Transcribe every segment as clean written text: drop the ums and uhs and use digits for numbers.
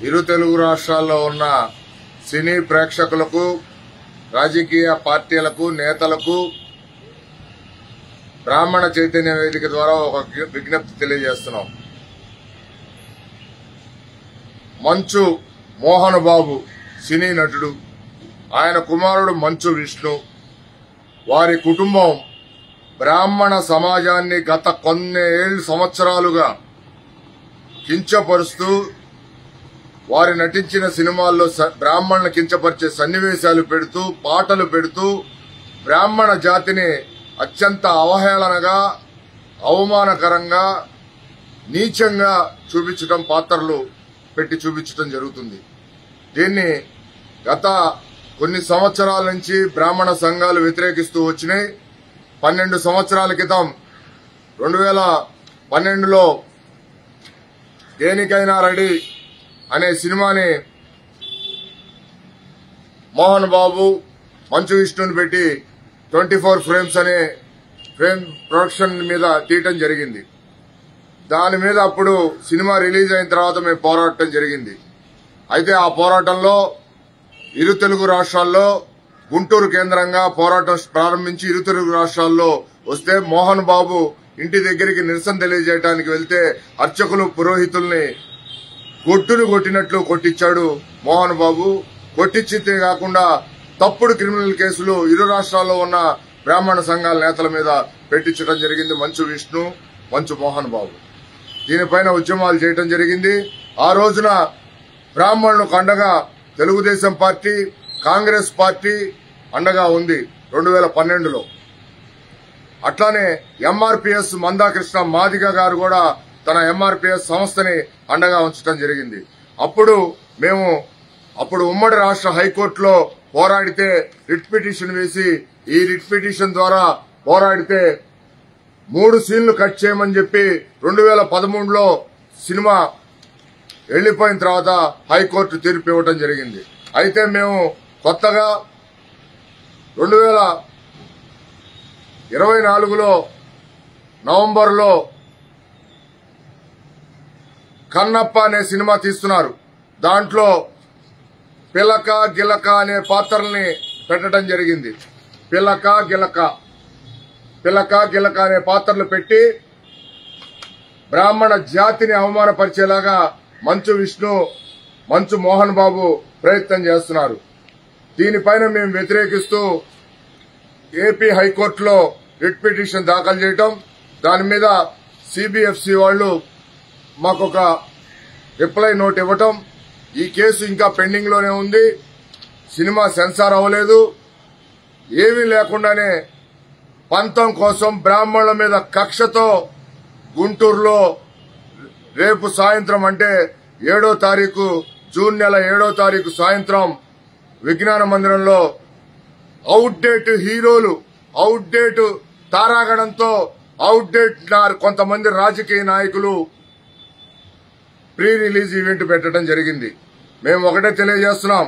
ఇరు తెలుగు రాష్ట్రాల్లో ఉన్న సినీ ప్రేక్షకులకు, రాజకీయ పార్టీలకు, నేతలకు బ్రాహ్మణ చైతన్య వేదిక ద్వారా ఒక విజ్ఞప్తి తెలియజేస్తున్నాం. మంచు మోహన్ బాబు సినీ నటుడు, ఆయన కుమారుడు మంచు విష్ణు, వారి కుటుంబం బ్రాహ్మణ సమాజాన్ని గత కొన్ని సంవత్సరాలుగా కించపరుస్తూ, వారు నటించిన సినిమాల్లో బ్రాహ్మణులను కించపరిచే సన్నివేశాలు పెడుతూ, పాటలు పెడుతూ బ్రాహ్మణ జాతిని అత్యంత అవహేళనగా, అవమానకరంగా, నీచంగా చూపించడం, పాత్రలు పెట్టి చూపించడం జరుగుతుంది. దీన్ని గత కొన్ని సంవత్సరాల నుంచి బ్రాహ్మణ సంఘాలు వ్యతిరేకిస్తూ వచ్చినాయి. 12 సంవత్సరాల క్రితం 2012లో దేనికైనా రెడీ అనే సినిమాని మోహన్ బాబు, మంచు విష్ణుని పెట్టి 24 ఫ్రేమ్స్ అనే ఫ్రేమ్ ప్రొడక్షన్ మీద తీయటం జరిగింది. దాని మీద అప్పుడు సినిమా రిలీజ్ అయిన తర్వాత మేము పోరాటం జరిగింది. అయితే ఆ పోరాటంలో ఇరు తెలుగు రాష్ట్రాల్లో గుంటూరు కేంద్రంగా పోరాటం ప్రారంభించి ఇరు తెలుగు రాష్ట్రాల్లో వస్తే మోహన్ బాబు ఇంటి దగ్గరికి నిరసన తెలియజేయడానికి వెళ్తే అర్చకులు, పురోహితుల్ని కొట్టును కొట్టినట్లు కొట్టించాడు మోహన్ బాబు. కొట్టించితే కాకుండా తప్పుడు క్రిమినల్ కేసులు ఇరు రాష్ట్రాల్లో ఉన్న బ్రాహ్మణ సంఘాల నేతల మీద పెట్టించడం జరిగింది. మంచు విష్ణు, మంచు మోహన్ బాబు దీనిపైన ఉద్యమాలు చేయడం జరిగింది. ఆ రోజున బ్రాహ్మణులకు అండగా తెలుగుదేశం పార్టీ, కాంగ్రెస్ పార్టీ అండగా ఉంది 2012లో. అట్లానే ఎంఆర్పీఎస్ మందాకృష్ణ మాదిగ గారు కూడా తన ఎంఆర్పీఎస్ సంస్థని అండగా ఉంచడం జరిగింది. అప్పుడు ఉమ్మడి రాష్ట్ర హైకోర్టులో పోరాడితే రిట్ పిటిషన్ వేసి, ఈ రిట్ పిటిషన్ ద్వారా పోరాడితే 3 సీన్లు కట్ చేయమని చెప్పి 2013లో సినిమా వెళ్లిపోయిన తర్వాత హైకోర్టు తీర్పు ఇవ్వడం జరిగింది. అయితే మేము కొత్తగా 2024లో నవంబర్లో కన్నప్ప అనే సినిమా తీస్తున్నారు. దాంట్లో పిలక గిలక అనే పాత్రల్ని పెట్టడం జరిగింది. పిలక గిలక అనే పాత్రలు పెట్టి బ్రాహ్మణ జాతిని అవమానపరిచేలాగా మంచు విష్ణు, మంచు మోహన్ బాబు ప్రయత్నం చేస్తున్నారు. దీనిపైన మేము వ్యతిరేకిస్తూ ఏపీ హైకోర్టులో రిట్ పిటిషన్ దాఖలు చేయటం, దాని మీద సిబిఎఫ్సి వాళ్ళు మాకొక రిప్లై నోట్ ఇవ్వటం. ఈ కేసు ఇంకా పెండింగ్ లోనే ఉంది, సినిమా సెన్సార్ అవ్వలేదు. ఏమీ లేకుండానే పంతం కోసం బ్రాహ్మణుల మీద కక్షతో గుంటూరులో రేపు సాయంత్రం అంటే 7వ తారీఖు జూన్ నెల 7వ తారీఖు సాయంత్రం విజ్ఞాన మందిరంలో అవుట్డేట్ హీరోలు, అవుట్డేట్ తారాగణంతో అవుట్డేట్ కొంతమంది రాజకీయ నాయకులు ప్రీ రిలీజ్ ఈవెంట్ పెట్టడం జరిగింది. మేము ఒకటే తెలియజేస్తున్నాం,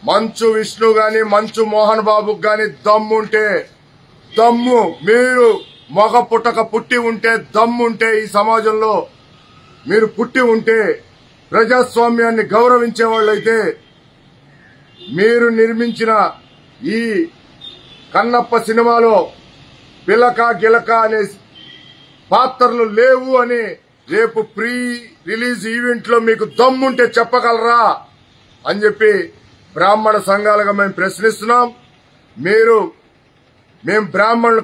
మంచు విష్ణు గాని మంచు మోహన్ బాబుకు గాని దమ్ముంటే, మీరు మగ పుట్టక పుట్టి ఉంటే, దమ్ముంటే, ఈ సమాజంలో మీరు పుట్టి ఉంటే, ప్రజాస్వామ్యాన్ని గౌరవించే వాళ్ళైతే మీరు నిర్మించిన ఈ కన్నప్ప సినిమాలో పిలక గిలక అనే పాత్రలు లేవు అని రేపు ప్రీ రిలీజ్ ఈవెంట్ లో మీకు దమ్ముంటే చెప్పగలరా అని చెప్పి బ్రాహ్మణ సంఘాలుగా మేము ప్రశ్నిస్తున్నాం. మేము బ్రాహ్మణులు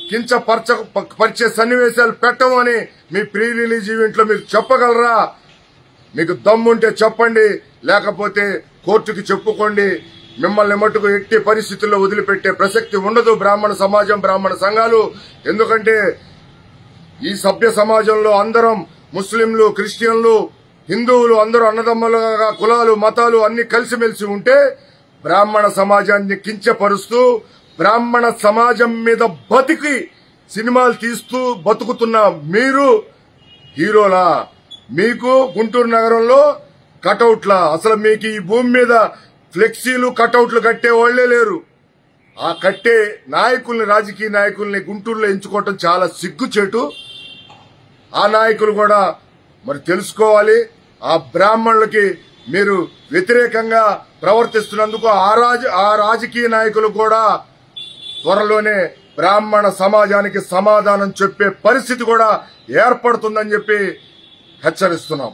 కించపరిచే సన్నివేశాలు పెట్టము అని మీ ప్రీ రిలీజ్ ఈవెంట్ లో మీరు చెప్పగలరా? మీకు దమ్ముంటే చెప్పండి, లేకపోతే కోర్టుకి చెప్పుకోండి. మిమ్మల్ని మట్టుకు ఎట్టి పరిస్థితుల్లో వదిలిపెట్టే ప్రసక్తి ఉండదు బ్రాహ్మణ సమాజం, బ్రాహ్మణ సంఘాలు. ఎందుకంటే ఈ సభ్య సమాజంలో అందరం ముస్లింలు, క్రిస్టియన్లు, హిందువులు అందరూ అన్నదమ్ములుగా కులాలు, మతాలు అన్ని కలిసిమెలిసి ఉంటే బ్రాహ్మణ సమాజాన్ని కించపరుస్తూ బ్రాహ్మణ సమాజం మీద బతికి సినిమాలు తీస్తూ బతుకుతున్న మీరు హీరోలా? మీకు గుంటూరు నగరంలో కటౌట్లా? అసలు మీకు ఈ భూమి మీద ఫ్లెక్సీలు, కటౌట్లు కట్టే వాళ్లే లేరు. ఆ కట్టే నాయకుల్ని, రాజకీయ నాయకుల్ని గుంటూరులో ఎంచుకోవటం చాలా సిగ్గుచేటు. ఆ నాయకులు కూడా మరి తెలుసుకోవాలి. ఆ బ్రాహ్మణులకి మీరు వ్యతిరేకంగా ప్రవర్తిస్తున్నందుకు ఆ రాజకీయ నాయకులు కూడా త్వరలోనే బ్రాహ్మణ సమాజానికి సమాధానం చెప్పే పరిస్థితి కూడా ఏర్పడుతుందని చెప్పి హెచ్చరిస్తున్నాం.